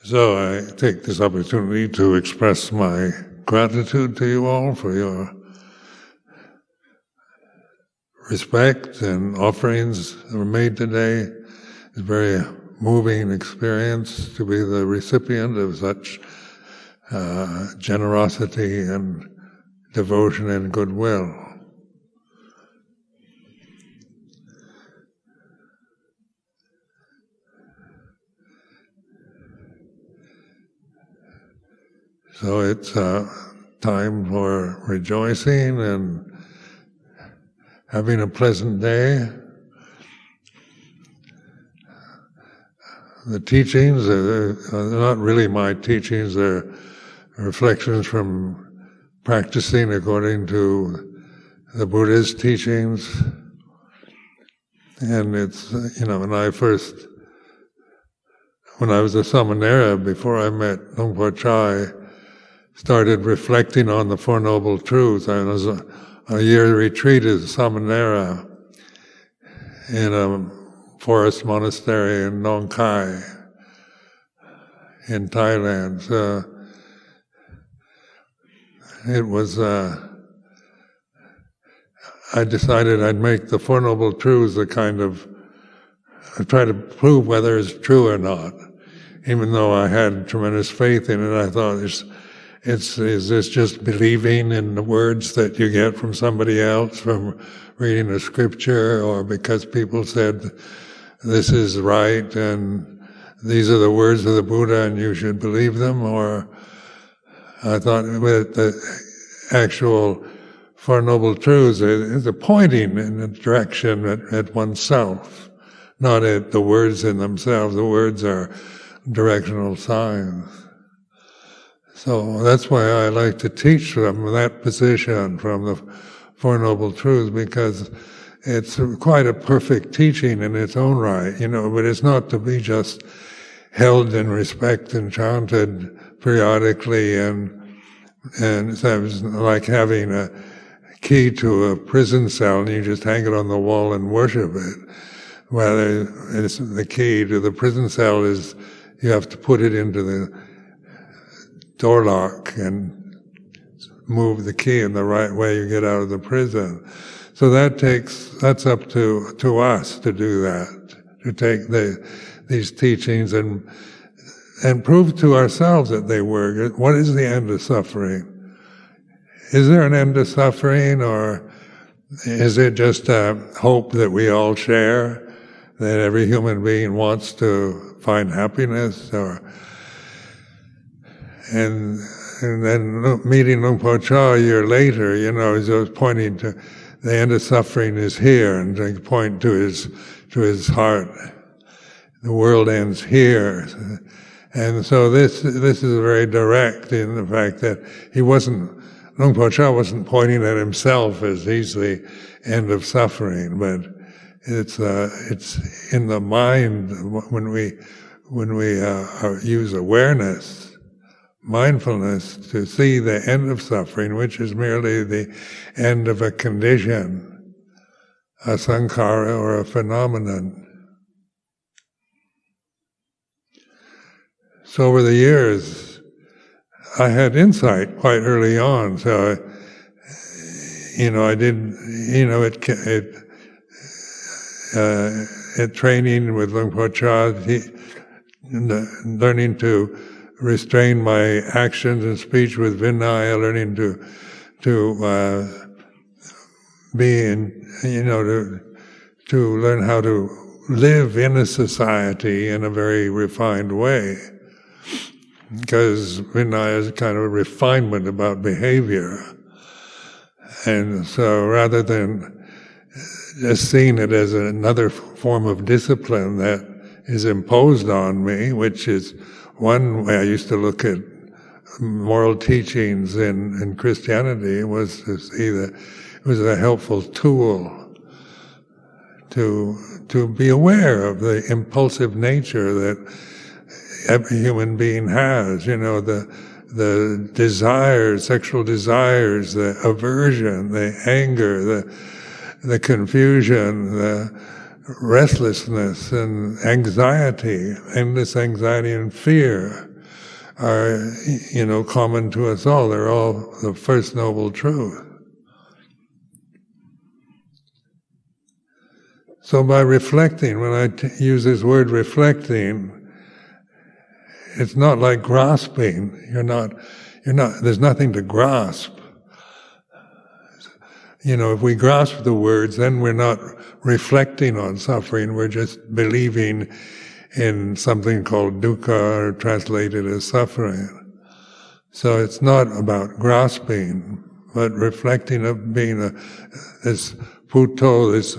So I take this opportunity to express my gratitude to you all for your respect and offerings that were made today. It's a very moving experience to be the recipient of such generosity and devotion and goodwill. So it's time for rejoicing and having a pleasant day. The teachings are not really my teachings, they're reflections from practicing according to the Buddha's teachings. And it's, when I was a samanera, before I met Luang Por started reflecting on the Four Noble Truths. I was a year retreat as a samanera in a forest monastery in Nong Khai in Thailand. So it was, I decided I'd make the Four Noble Truths I try to prove whether it's true or not. Even though I had tremendous faith in it, I thought, is this just believing in the words that you get from somebody else, from reading a scripture, or because people said this is right and these are the words of the Buddha and you should believe them? Or I thought with the actual Four Noble Truths is a pointing in a direction at oneself, not at the words in themselves. The words are directional signs. So that's why I like to teach from that position, from the Four Noble Truths, because it's quite a perfect teaching in its own right, but it's not to be just held in respect and chanted periodically, and it's like having a key to a prison cell and you just hang it on the wall and worship it. Whether it's the key to the prison cell is you have to put it into the door lock and move the key in the right way, you get out of the prison. So that's up to us to do that, to take these teachings and prove to ourselves that they work. What is the end of suffering? Is there an end to suffering, or is it just a hope that we all share, that every human being wants to find happiness? And then meeting Luang Por a year later, he was pointing to the end of suffering is here, and to point to his heart. The world ends here. And so this is very direct in the fact that Luang Por wasn't pointing at himself as he's the end of suffering, but it's in the mind when we use awareness, mindfulness, to see the end of suffering, which is merely the end of a condition, a sankhara or a phenomenon. So over the years, I had insight quite early on. So, I did, at training with Luang Por learning to restrain my actions and speech with Vinaya, learning to be in, to learn how to live in a society in a very refined way. Because Vinaya is kind of a refinement about behavior. And so rather than just seeing it as another form of discipline that is imposed on me, which is one way I used to look at moral teachings in Christianity, was to see that it was a helpful tool to be aware of the impulsive nature that every human being has, the desires, sexual desires, the aversion, the anger, the confusion, the restlessness and anxiety, endless anxiety and fear. are, common to us all. They're all the First Noble Truth. So by reflecting, when I use this word reflecting, it's not like grasping. There's nothing to grasp. If we grasp the words, then we're not reflecting on suffering, we're just believing in something called dukkha, or translated as suffering. So it's not about grasping, but reflecting of being this Bhutto, this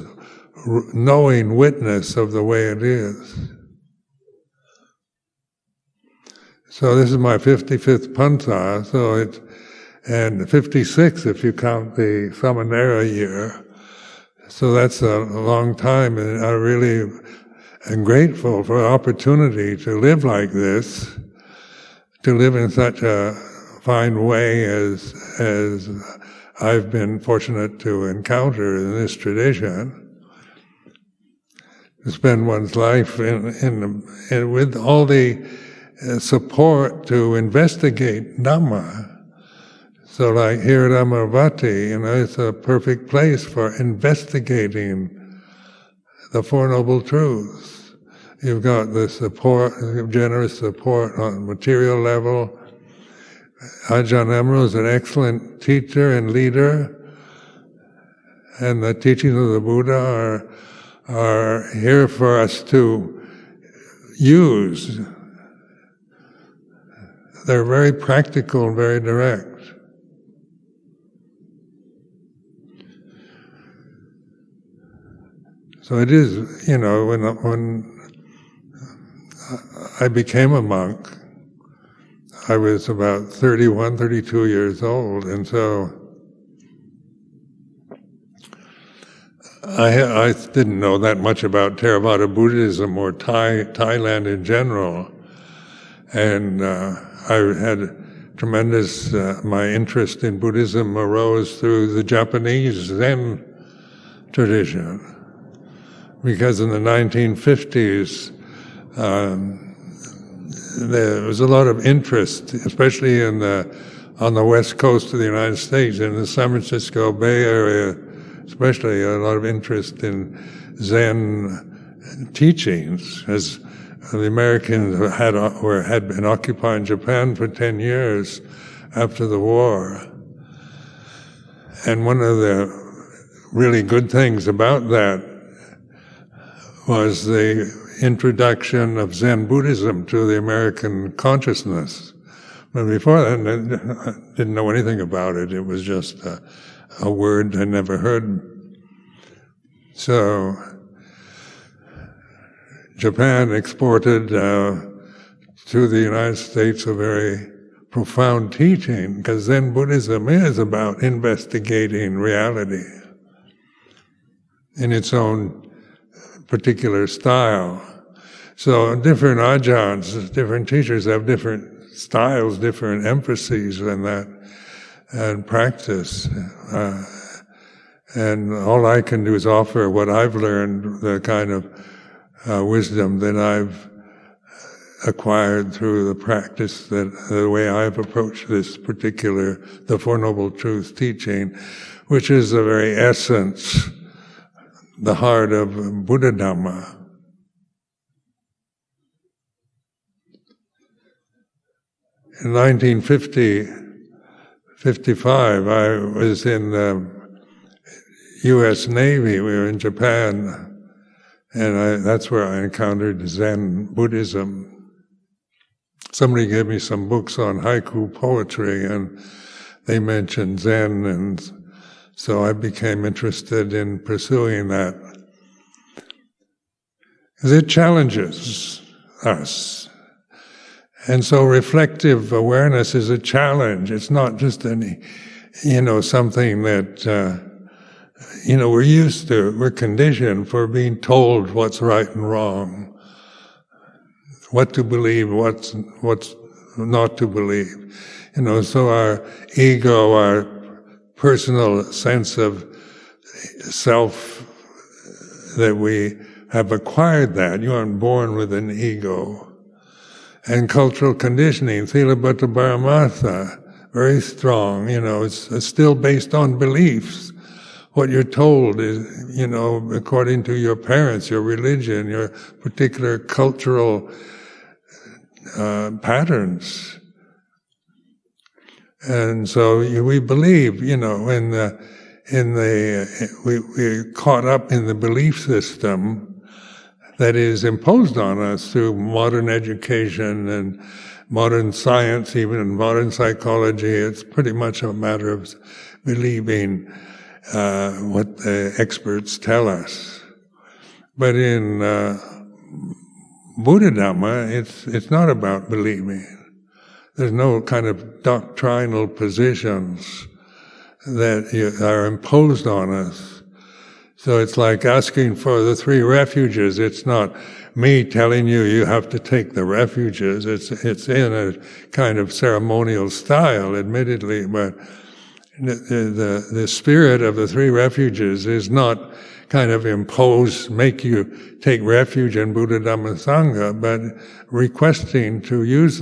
knowing witness of the way it is. So this is my 55th pantha, and 56 if you count the Samanera year. So that's a long time, and I really am grateful for the opportunity to live like this, to live in such a fine way as I've been fortunate to encounter in this tradition. To spend one's life with all the support to investigate Dhamma. So like here at Amaravati, it's a perfect place for investigating the Four Noble Truths. You've got the support, generous support on material level. Ajahn Sumedho is an excellent teacher and leader, and the teachings of the Buddha are here for us to use. They're very practical and very direct. So it is, when I became a monk, I was about 31, 32 years old, and so I didn't know that much about Theravada Buddhism or Thailand in general, and I had tremendous, my interest in Buddhism arose through the Japanese Zen tradition. Because in the 1950s, there was a lot of interest, especially on the west coast of the United States, in the San Francisco Bay Area, especially a lot of interest in Zen teachings, as the Americans had been occupying Japan for 10 years after the war. And one of the really good things about that was the introduction of Zen Buddhism to the American consciousness. But before that, I didn't know anything about it. It was just a word I never heard. So Japan exported to the United States a very profound teaching, because Zen Buddhism is about investigating reality in its own particular style. So different ajahns, different teachers have different styles, different emphases in that and practice. And all I can do is offer what I've learned, the kind of wisdom that I've acquired through the practice, the way I've approached this particular, the Four Noble Truths teaching, which is the very essence, the heart of Buddha Dhamma. In 1955, I was in the U.S. Navy. We were in Japan, and that's where I encountered Zen Buddhism. Somebody gave me some books on haiku poetry, and they mentioned Zen, and so I became interested in pursuing that. Because it challenges us. And so reflective awareness is a challenge. It's not just something that, we're used to. We're conditioned for being told what's right and wrong, what to believe, what's not to believe. So our ego, our personal sense of self, that we have acquired that. You aren't born with an ego. and cultural conditioning, Thilabhutta Paramartha, very strong, it's still based on beliefs. What you're told is, according to your parents, your religion, your particular cultural patterns. And so we believe, we're caught up in the belief system that is imposed on us through modern education and modern science, even in modern psychology. It's pretty much a matter of believing what the experts tell us. But in Buddha Dhamma, it's not about believing. There's no kind of doctrinal positions that are imposed on us. So it's like asking for the 3 refuges. It's not me telling you you have to take the refuges. It's in a kind of ceremonial style, admittedly, but the spirit of the 3 refuges is not kind of impose, make you take refuge in Buddha, Dhamma, Sangha, but requesting to use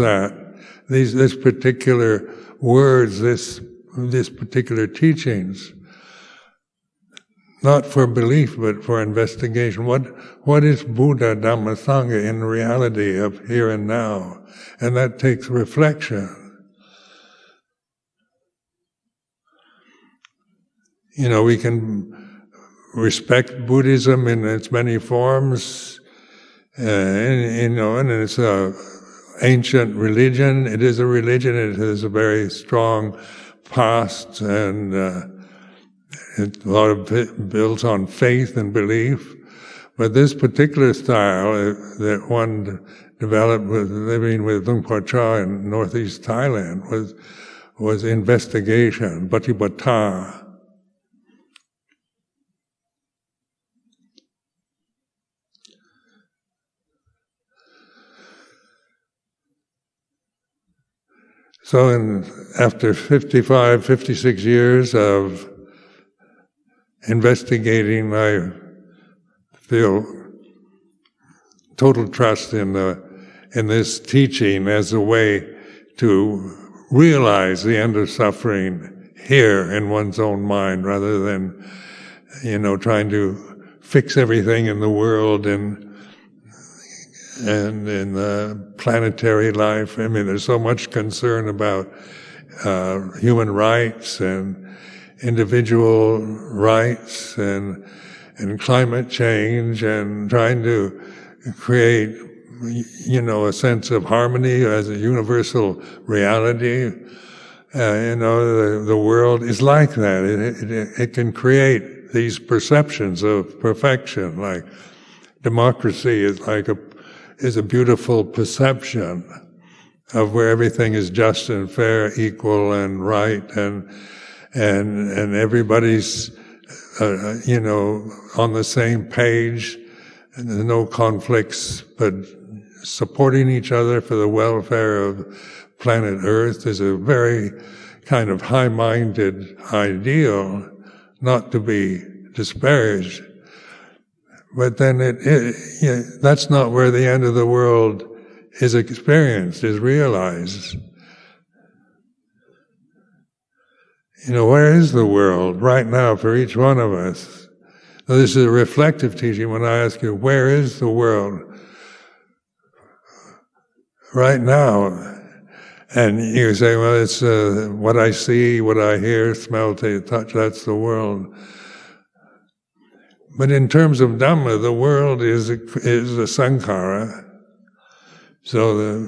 this particular words, this particular teachings, not for belief but for investigation. What is Buddha, Dhamma, Sangha in reality of here and now? And that takes reflection. We can respect Buddhism in its many forms, and it's an ancient religion. It is a religion. It has a very strong past, and a lot of it built on faith and belief. But this particular style that one developed living with Luang Por Sumedho in northeast Thailand was investigation, patipatta. So after 55, 56 years of investigating, I feel total trust in this teaching as a way to realize the end of suffering here in one's own mind, rather than, trying to fix everything in the world and in the planetary life. I mean, there's so much concern about human rights and individual rights and climate change, and trying to create, a sense of harmony as a universal reality. The world is like that. It can create these perceptions of perfection, like democracy is a beautiful perception of where everything is just and fair, equal and right, and everybody's on the same page, and there's no conflicts, but supporting each other for the welfare of planet Earth is a very kind of high-minded ideal, not to be disparaged. But then that's not where the end of the world is experienced, is realized. Where is the world right now for each one of us? Now, this is a reflective teaching. When I ask you, where is the world right now? And you say, well, it's what I see, what I hear, smell, taste, touch, that's the world. But in terms of Dhamma, the world is a sankhara. So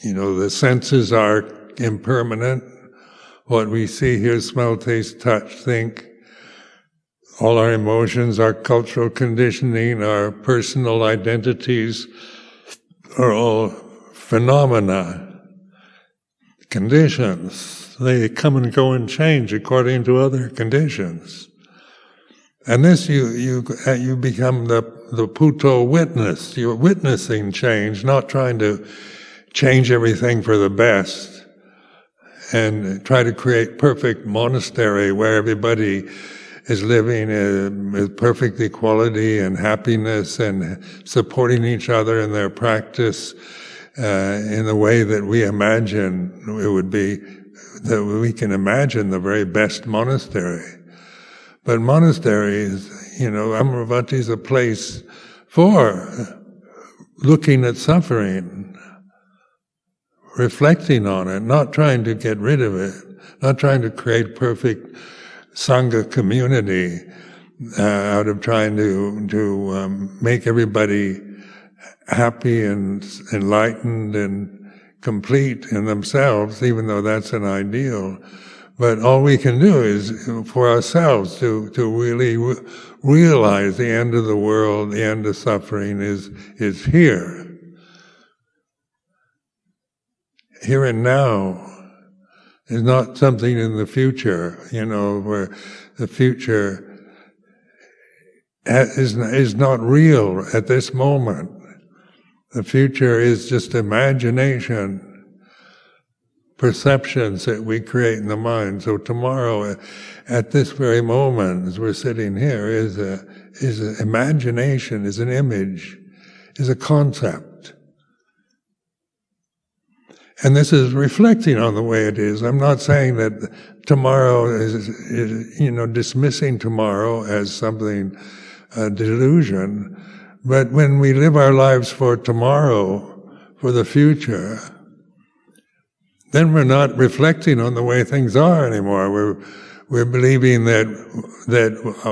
the senses are impermanent. What we see, hear, smell, taste, touch, think, all our emotions, our cultural conditioning, our personal identities are all phenomena, conditions. They come and go and change according to other conditions. And this, you become the Puto witness. You're witnessing change, not trying to change everything for the best and try to create perfect monastery where everybody is living with perfect equality and happiness and supporting each other in their practice in the way that we imagine it would be, that we can imagine the very best monastery. But monasteries, Amaravati is a place for looking at suffering, reflecting on it, not trying to get rid of it, not trying to create perfect Sangha community out of trying to make everybody happy and enlightened and complete in themselves, even though that's an ideal. But all we can do is, for ourselves, to really realize the end of the world, the end of suffering is here. Here and now is not something in the future, where the future is not real at this moment. The future is just imagination, perceptions that we create in the mind. So tomorrow, at this very moment, as we're sitting here, is an imagination, is an image, is a concept. And this is reflecting on the way it is. I'm not saying that tomorrow is dismissing tomorrow as something, a delusion. But when we live our lives for tomorrow, for the future, then we're not reflecting on the way things are anymore. We're believing that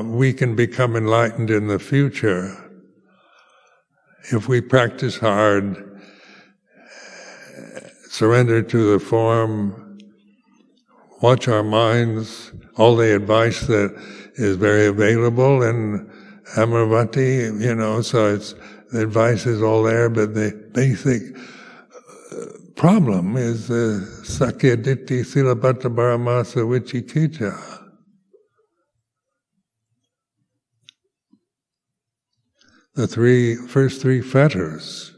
we can become enlightened in the future if we practice hard, surrender to the form, watch our minds, all the advice that is very available in Amaravati, so the advice is all there, but the basic problem is Sakya Ditti Silabhata Paramasa Vicikicca. The first three fetters.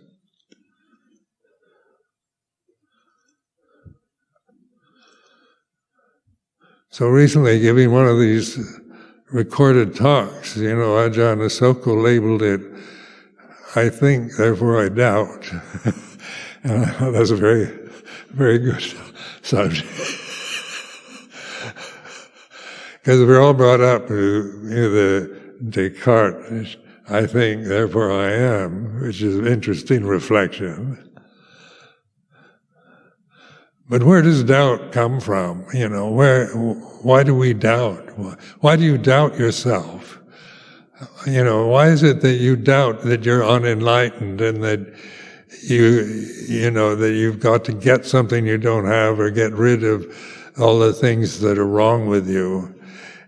So recently, giving one of these recorded talks, Ajahn Sumedho labeled it, "I think, therefore I doubt." And that's a very, very good subject. Because we're all brought up with the Descartes, "I think, therefore I am," which is an interesting reflection. But where does doubt come from? Why do we doubt? Why do you doubt yourself? Why is it that you doubt that you're unenlightened and that that you've got to get something you don't have or get rid of all the things that are wrong with you?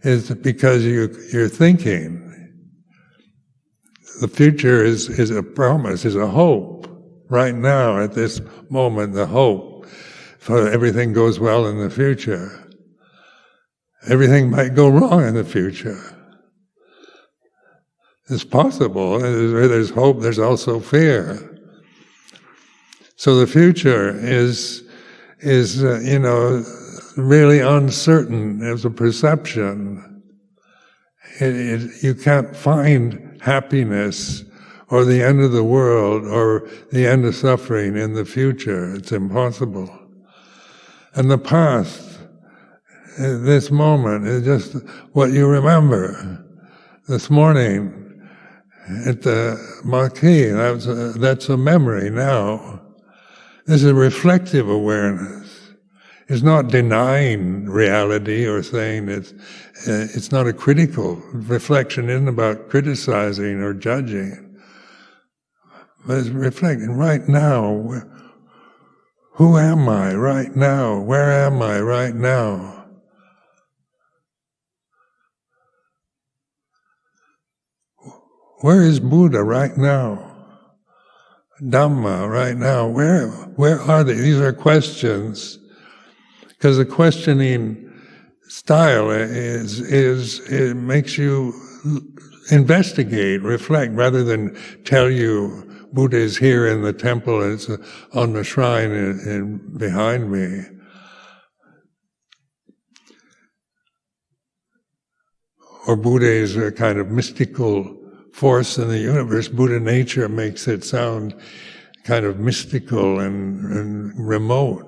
Is because you're thinking. The future is a promise, is a hope. Right now, at this moment, the hope for everything goes well in the future. Everything might go wrong in the future. It's possible. Where there's hope, there's also fear. So the future is really uncertain as a perception. You can't find happiness or the end of the world or the end of suffering in the future. It's impossible. And the past, this moment, is just what you remember. This morning at the marquee, that's a memory now. This is reflective awareness. It's not denying reality or saying it's not a critical reflection. Isn't about criticizing or judging, but it's reflecting right now. Who am I right now? Where am I right now? Where is Buddha right now? Dhamma right now? Where are they? These are questions, because the questioning style it makes you investigate, reflect, rather than tell you Buddha is here in the temple, it's on the shrine and behind me. or Buddha is a kind of mystical force in the universe. Buddha nature makes it sound kind of mystical and remote.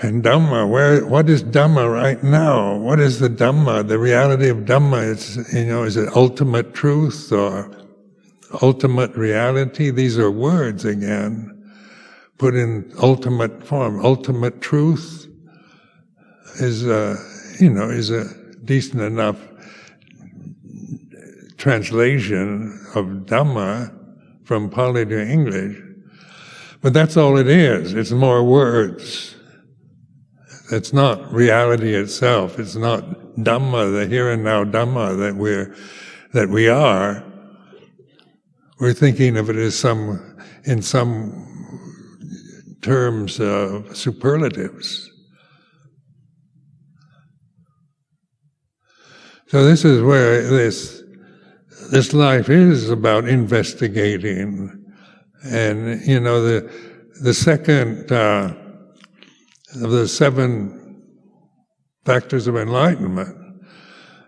And Dhamma, what is Dhamma right now? What is the Dhamma? The reality of Dhamma is it ultimate truth or ultimate reality? These are words again, put in ultimate form. Ultimate truth is a decent enough translation of Dhamma from Pali to English. But that's all it is. It's more words. It's not reality itself. It's not Dhamma, the here and now Dhamma that we are. We're thinking of it as in some terms of superlatives. So this is where this life is about investigating, and the second of the 7 factors of enlightenment.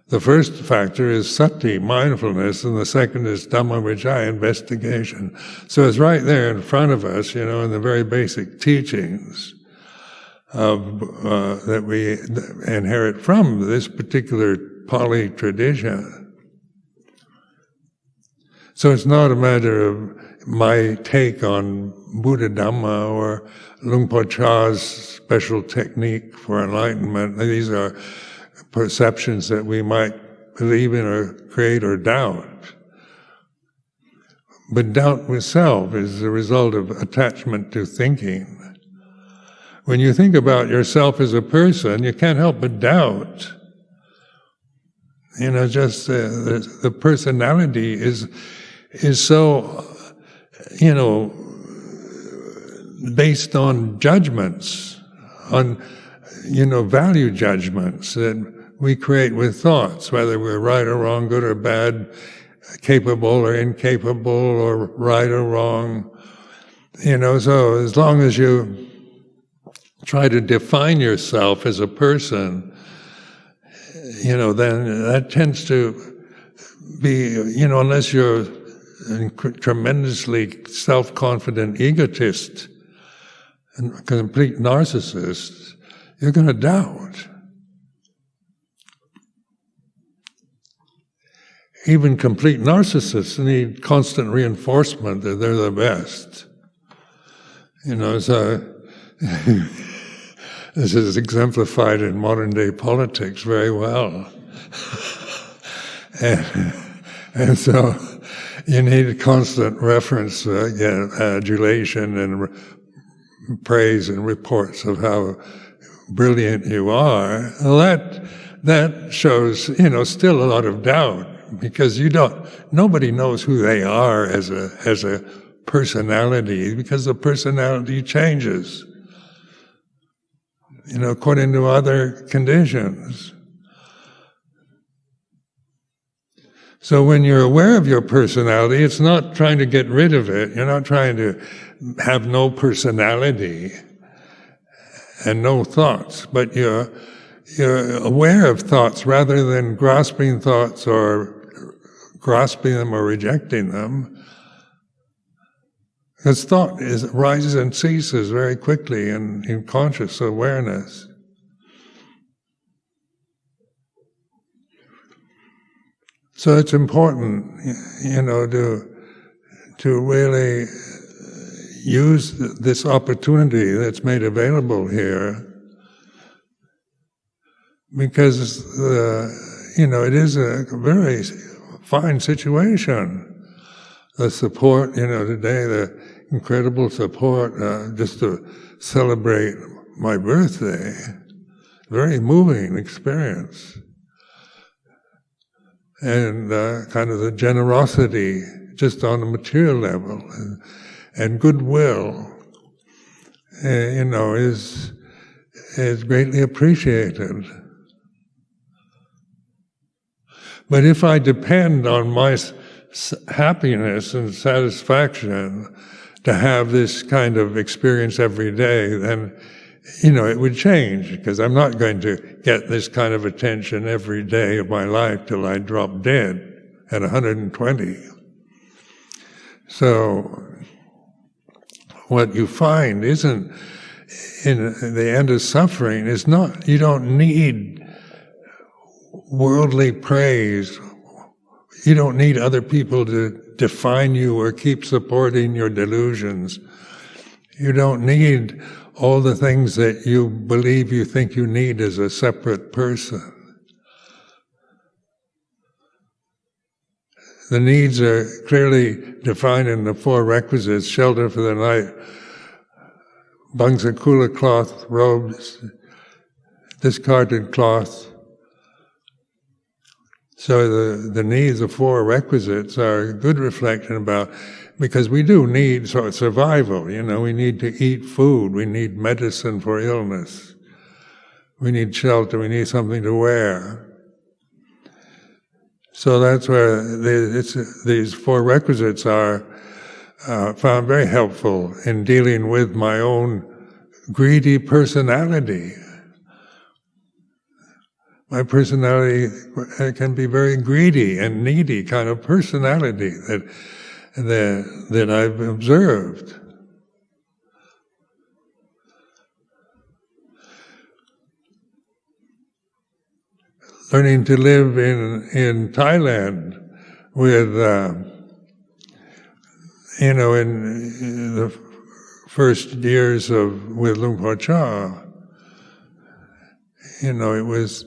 The first factor is sati, mindfulness, and the second is Dhamma Vijaya, investigation. So it's right there in front of us, in the very basic teachings that we inherit from this particular Pali tradition. So it's not a matter of my take on Buddha Dhamma or Luang Por Cha's special technique for enlightenment. These are perceptions that we might believe in or create or doubt. But doubt itself is the result of attachment to thinking. When you think about yourself as a person, you can't help but doubt. The personality is so, based on judgments, on, value judgments that we create with thoughts, whether we're right or wrong, good or bad, capable or incapable, or right or wrong. So as long as you try to define yourself as a person, then that tends to be, unless you're a tremendously self-confident egotist and complete narcissist, you're going to doubt. Even complete narcissists need constant reinforcement that they're the best. So this is exemplified in modern day politics very well. And so you need constant reference, adulation and praise and reports of how brilliant you are. Well, that shows, still a lot of doubt, because nobody knows who they are as a personality, because the personality changes, according to other conditions. So when you're aware of your personality, it's not trying to get rid of it. You're not trying to have no personality and no thoughts, but you're aware of thoughts rather than grasping thoughts or grasping them or rejecting them. Because thought rises and ceases very quickly in conscious awareness. So it's important, to really use this opportunity that's made available here, because it is a very fine situation. The support, today, the incredible support just to celebrate my birthday, very moving experience. And kind of the generosity just on a material level and goodwill, is greatly appreciated. But if I depend on my happiness and satisfaction to have this kind of experience every day, then it would change, because I'm not going to get this kind of attention every day of my life till I drop dead at 120. So what you find isn't, in the end of suffering, is not, you don't need worldly praise. You don't need other people to define you or keep supporting your delusions. You don't need all the things that you believe you think you need as a separate person. The needs are clearly defined in the four requisites: shelter for the night, bangsa cloth, robes, discarded cloth. So the needs of four requisites are a good reflection about, because we do need sort of survival, we need to eat food, we need medicine for illness, we need shelter, we need something to wear. So that's where these four requisites are found very helpful in dealing with my own greedy personality. My personality can be very greedy and needy kind of personality that I've observed. Learning to live in Thailand with, in the first years with Luang Por Cha, it was,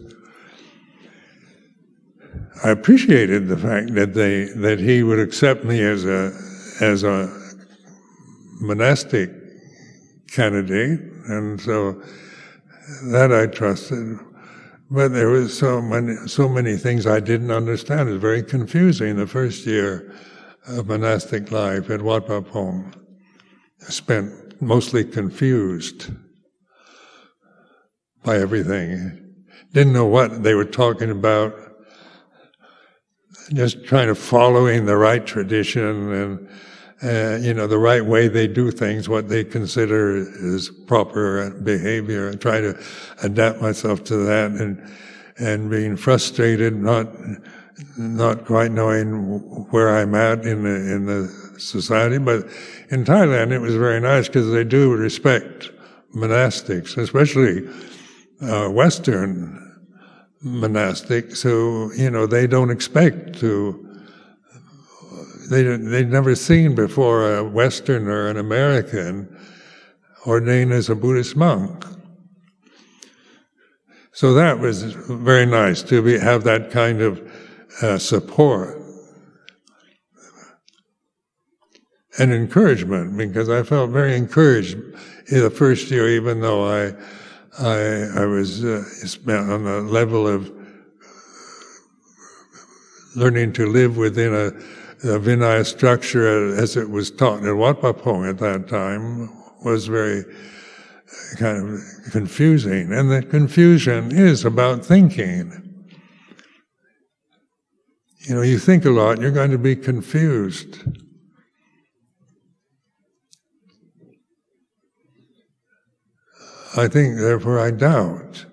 I appreciated the fact that he would accept me as a monastic candidate, and so that I trusted. But there was so many things I didn't understand. It was very confusing the first year of monastic life at Wat Pa Pong. I spent mostly confused by everything. Didn't know what they were talking about. Just trying to following the right tradition and the right way they do things, what they consider is proper behavior. I try to adapt myself to that, and being frustrated, not quite knowing where I'm at in the society. But in Thailand, it was very nice because they do respect monastics, especially Western monastics who, they don't expect to. They'd never seen before a Western or an American ordained as a Buddhist monk. So that was very nice to have that kind of support and encouragement, because I felt very encouraged in the first year, even though I was on a level of learning to live within a Vinaya structure as it was taught in Wat Pa Pong at that time was very kind of confusing. And the confusion is about thinking. You think a lot, you're going to be confused. I think, therefore I doubt.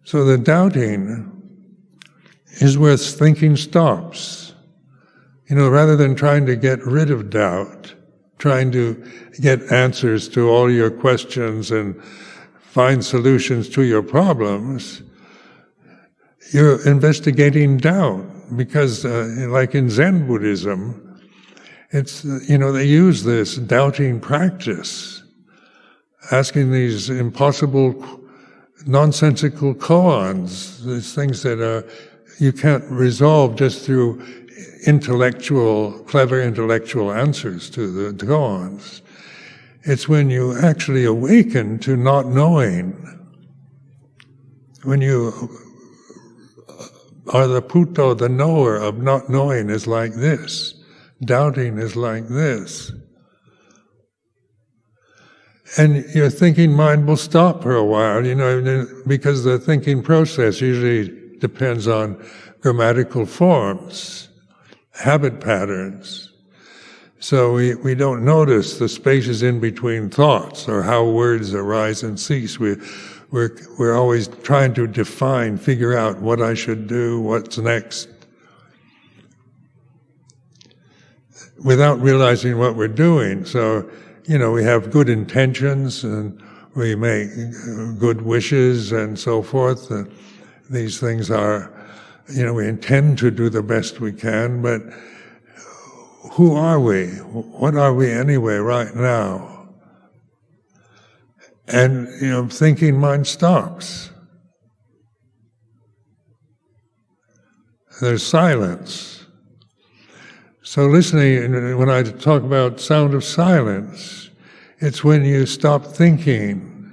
So the doubting is where thinking stops. Rather than trying to get rid of doubt, trying to get answers to all your questions and find solutions to your problems, you're investigating doubt. Because, like in Zen Buddhism, it's, they use this doubting practice, asking these impossible nonsensical koans, these things that you can't resolve just through clever intellectual answers to the koans. It's when you actually awaken to not knowing, when you are the Puto, the knower of not knowing is like this, doubting is like this. And your thinking mind will stop for a while, because the thinking process usually depends on grammatical forms, habit patterns. So we don't notice the spaces in between thoughts or how words arise and cease. We're always trying to define, figure out what I should do, what's next, without realizing what we're doing. So, we have good intentions and we make good wishes and so forth. These things are, we intend to do the best we can, but who are we? What are we anyway right now? And, thinking mind stops. There's silence. So listening, when I talk about sound of silence, it's when you stop thinking.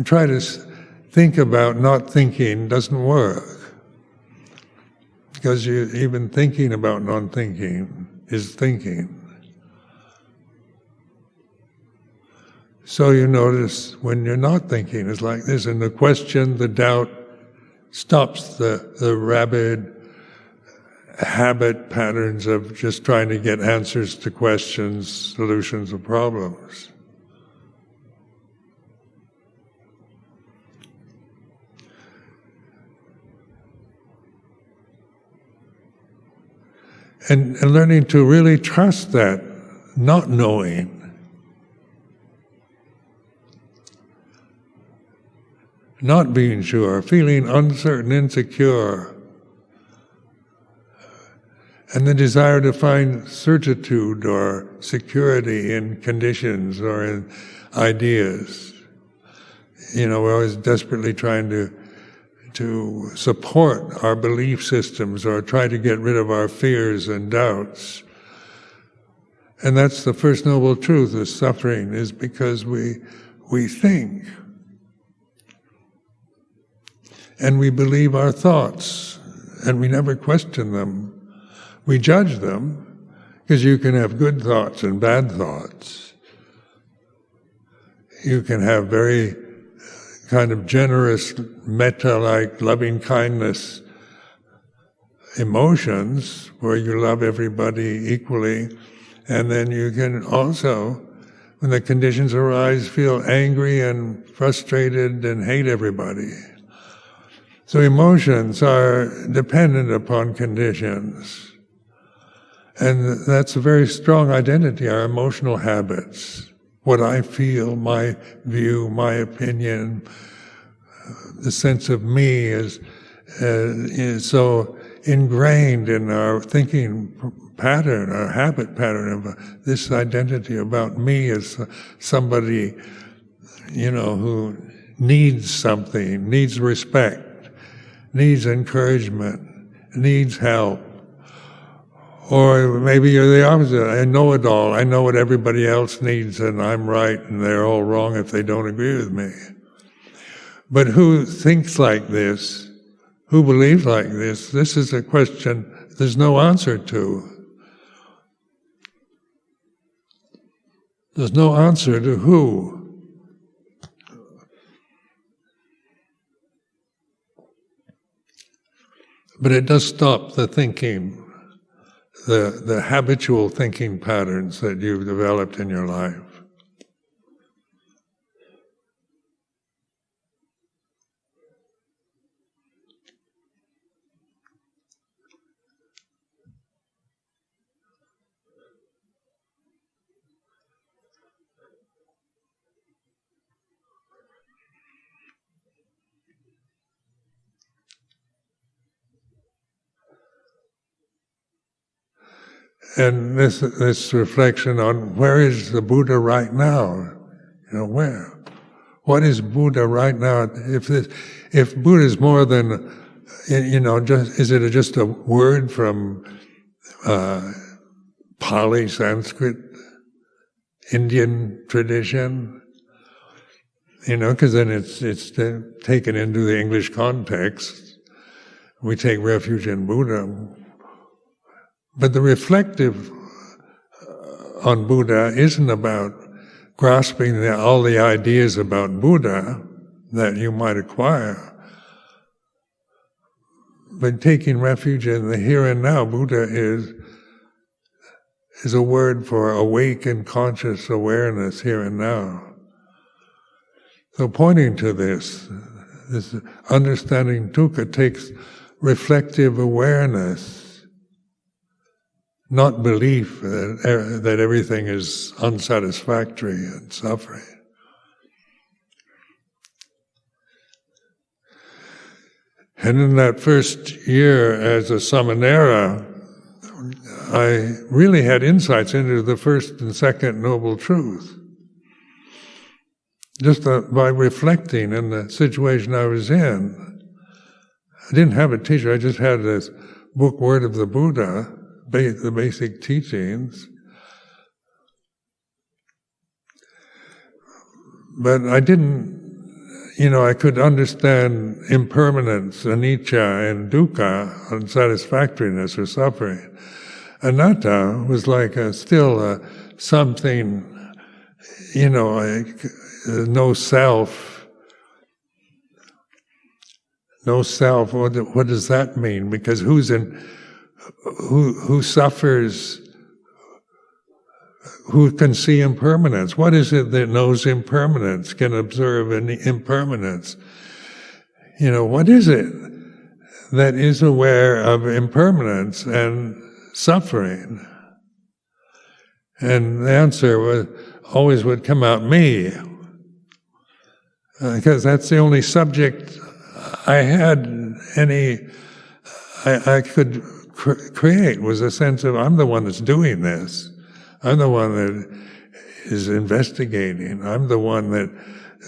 Try to think about not thinking doesn't work. Because even thinking about non-thinking is thinking. So you notice when you're not thinking, it's like this, and the question, the doubt, stops the rabid habit patterns of just trying to get answers to questions, solutions of problems. And learning to really trust that not knowing. Not being sure, feeling uncertain, insecure, and the desire to find certitude or security in conditions or in ideas. We're always desperately trying to support our belief systems or try to get rid of our fears and doubts. And that's the first noble truth of suffering, is because we think. And we believe our thoughts, and we never question them. We judge them, because you can have good thoughts and bad thoughts. You can have very kind of generous, metta-like, loving-kindness emotions, where you love everybody equally, and then you can also, when the conditions arise, feel angry and frustrated and hate everybody. So emotions are dependent upon conditions. And that's a very strong identity, our emotional habits. What I feel, my view, my opinion, the sense of me is so ingrained in our thinking pattern, our habit pattern of this identity about me as somebody, who needs something, needs respect, needs encouragement, needs help. Or maybe you're the opposite. I know it all. I know what everybody else needs, and I'm right, and they're all wrong if they don't agree with me. But who thinks like this? Who believes like this? This is a question there's no answer to. There's no answer to who. But it does stop the thinking. The habitual thinking patterns that you've developed in your life. And this reflection on where is the Buddha right now? Where? What is Buddha right now? If Buddha is more than, is it just a word from Pali, Sanskrit, Indian tradition? Because then it's taken into the English context. We take refuge in Buddha. But the reflective on Buddha isn't about grasping all the ideas about Buddha that you might acquire, but taking refuge in the here and now. Buddha is a word for awake and conscious awareness here and now. So pointing to this understanding dukkha takes reflective awareness, not belief that everything is unsatisfactory and suffering. And in that first year as a samanera, I really had insights into the first and second noble truth. Just by reflecting in the situation I was in. I didn't have a teacher, I just had this book, Word of the Buddha, the basic teachings. But I didn't, I could understand impermanence, anicca, and dukkha, unsatisfactoriness or suffering. Anatta was like still something, like no self. No self. What does that mean? Because who suffers? Who can see impermanence? What is it that knows impermanence? Can observe any impermanence? What is it that is aware of impermanence and suffering? And the answer always would come out, me. Because that's the only subject I had I could create, was a sense of I'm the one that's doing this. I'm the one that is investigating. I'm the one that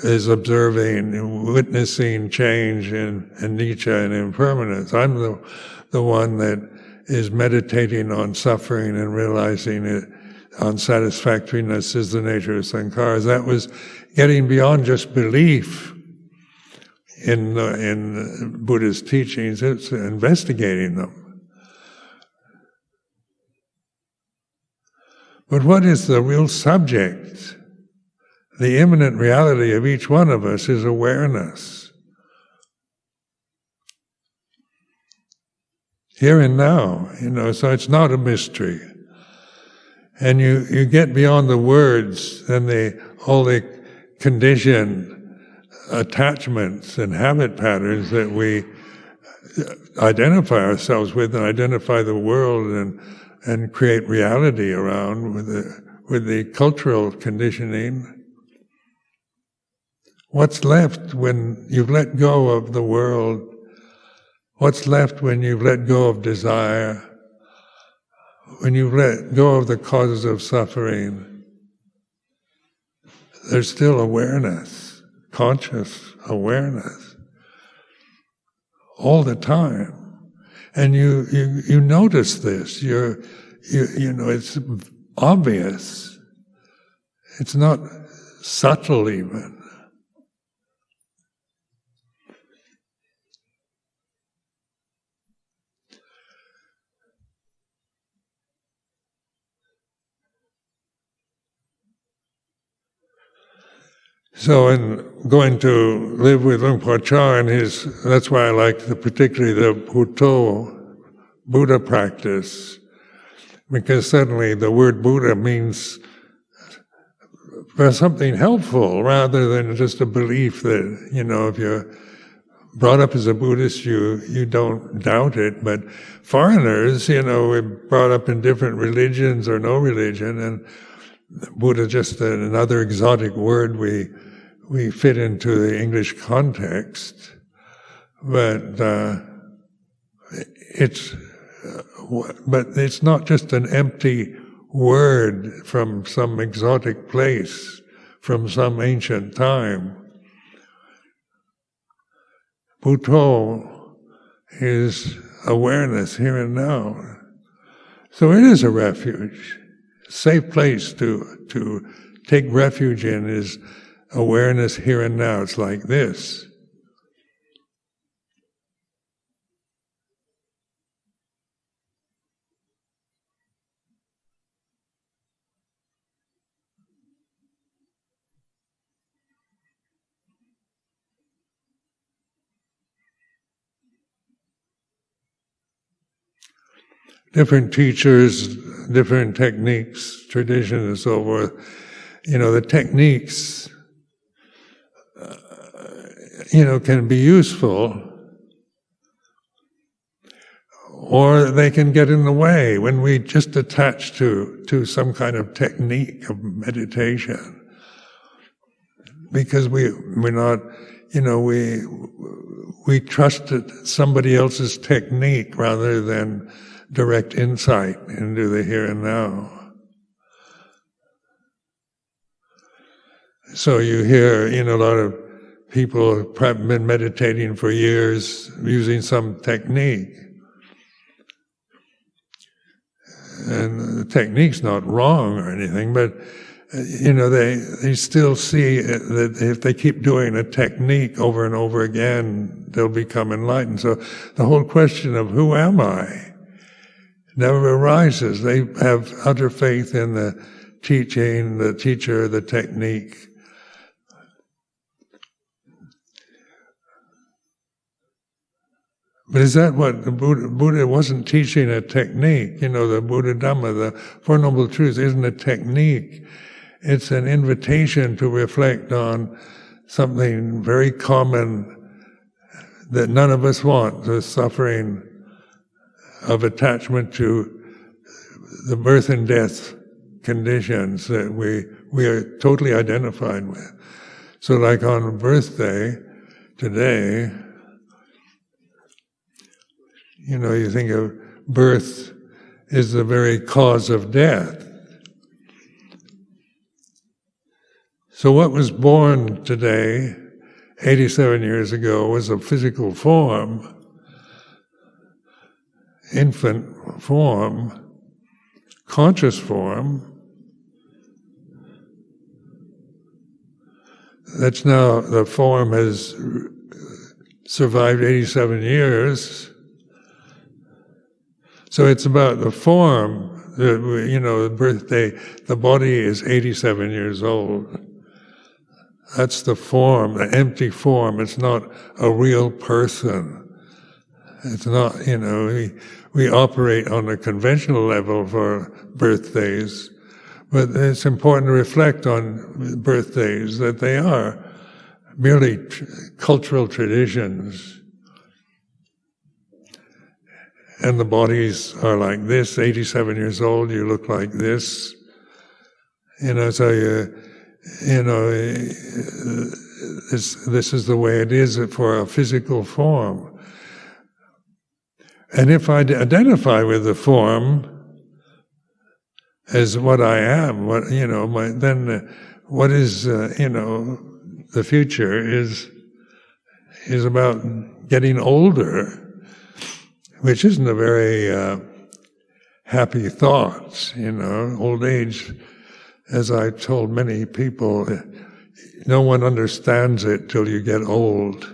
is observing, witnessing change and anicca and impermanence. I'm the one that is meditating on suffering and realizing it. Unsatisfactoriness is the nature of sankhara. That was getting beyond just belief in Buddhist teachings. It's investigating them. But what is the real subject? The immanent reality of each one of us is awareness. Here and now, so it's not a mystery. And you get beyond the words and all the conditioned attachments and habit patterns that we identify ourselves with and identify the world and create reality around with the cultural conditioning. What's left when you've let go of the world? What's left when you've let go of desire? When you let go of the causes of suffering, there's still awareness, conscious awareness, all the time. And you notice this. It's obvious. It's not subtle even. So in going to live with Luang Por Chah that's why I like particularly the Buddha practice, because suddenly the word Buddha means something helpful rather than just a belief that, if you're brought up as a Buddhist, you don't doubt it. But foreigners, we're brought up in different religions or no religion, and Buddha is just another exotic word we fit into the English context, but it's not just an empty word from some exotic place, from some ancient time. Buddho is awareness here and now. So it is a refuge. A safe place to take refuge in is awareness here and now. It's like this. Different teachers different techniques, traditions, and so forth. The techniques, can be useful, or they can get in the way when we just attach to some kind of technique of meditation. Because we're not, we trusted somebody else's technique rather than direct insight into the here and now. So you hear, a lot of people have been meditating for years using some technique. And the technique's not wrong or anything, but they still see that if they keep doing a technique over and over again, they'll become enlightened. So the whole question of who am I never arises. They have utter faith in the teaching, the teacher, the technique. But is that what the Buddha wasn't teaching a technique? The Buddha Dhamma, the Four Noble Truths, isn't a technique. It's an invitation to reflect on something very common that none of us want, the suffering of attachment to the birth and death conditions that we are totally identified with. So like on birthday today, you think of birth is the very cause of death. So what was born today, 87 years ago, was a physical form, infant form, conscious form. That's now, the form has survived 87 years. So it's about the form, the birthday, the body is 87 years old. That's the form, the empty form. It's not a real person. It's not, we operate on a conventional level for birthdays, but it's important to reflect on birthdays, that they are merely cultural traditions. And the bodies are like this, 87 years old, you look like this. So this is the way it is for a physical form. And if I identify with the form as what I am, then what is, the future is about getting older, which isn't a very happy thought, old age. As I've told many people, no one understands it till you get old.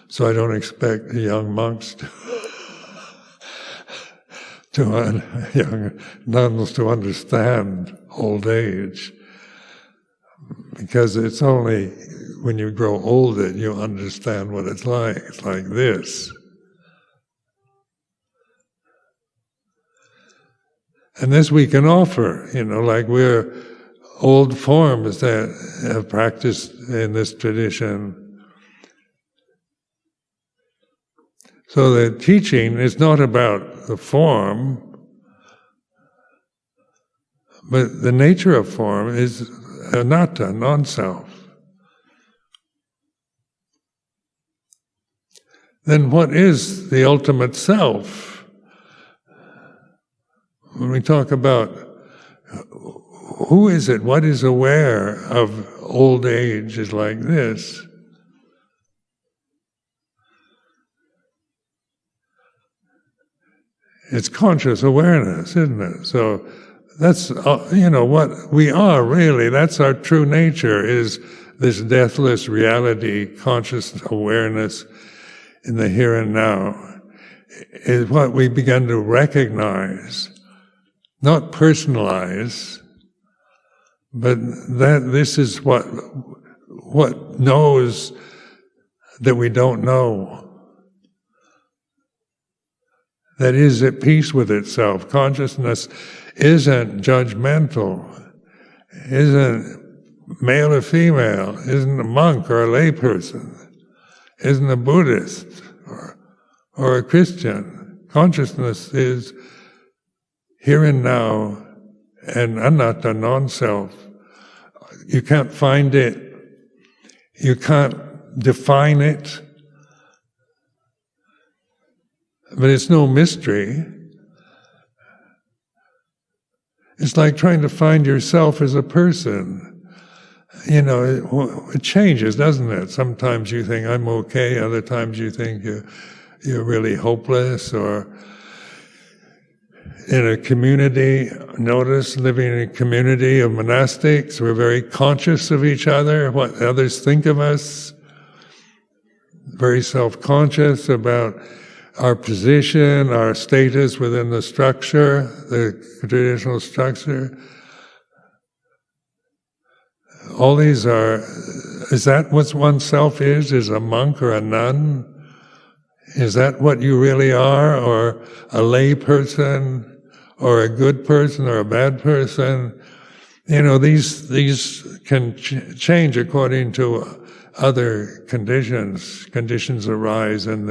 So I don't expect young monks young nuns to understand old age. Because it's only when you grow old that you understand what it's like. It's like this. And this we can offer, like we're old forms that have practiced in this tradition. So the teaching is not about the form, but the nature of form is anatta, non-self. Then what is the ultimate self? When we talk about who is it, what is aware of old age is like this. It's conscious awareness, isn't it? So that's, what we are really, that's our true nature, is this deathless reality, conscious awareness in the here and now, is what we begin to recognize, not personalize, but that this is what knows that we don't know. That is at peace with itself. Consciousness isn't judgmental, isn't male or female, isn't a monk or a layperson, isn't a Buddhist or a Christian. Consciousness is here and now, and anatta, non-self. You can't find it, you can't define it, but it's no mystery. It's like trying to find yourself as a person. You know, it changes, doesn't it? Sometimes you think, I'm okay, other times you think you're really hopeless, or in a community, notice, living in a community of monastics, we're very conscious of each other, what others think of us, very self-conscious about our position, our status within the structure, the traditional structure. All these is that what oneself is a monk or a nun? Is that what you really are, or a lay person, or a good person, or a bad person? You know, these can change according to other conditions. Conditions arise, and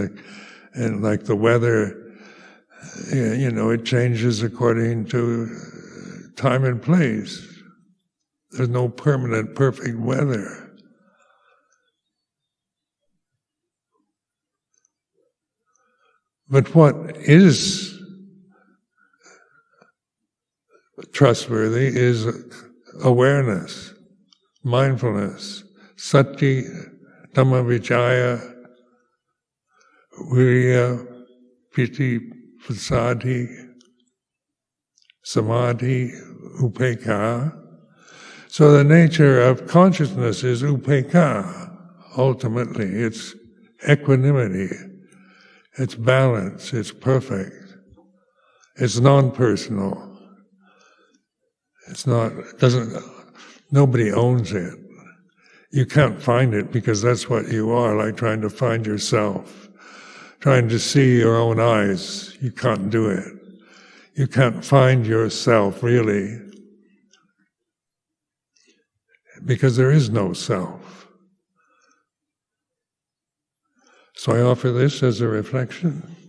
like the weather, you know, it changes according to time and place. There's no permanent, perfect weather. But what is trustworthy is awareness, mindfulness, sati, dhamma vicaya, virya, piti, pasati, samadhi, upekkha. So the nature of consciousness is upekkha, ultimately. It's equanimity, it's balance, it's perfect, it's non-personal. Nobody owns it. You can't find it because that's what you are, like trying to find yourself. Trying to see your own eyes, you can't do it. You can't find yourself, really, because there is no self. So I offer this as a reflection.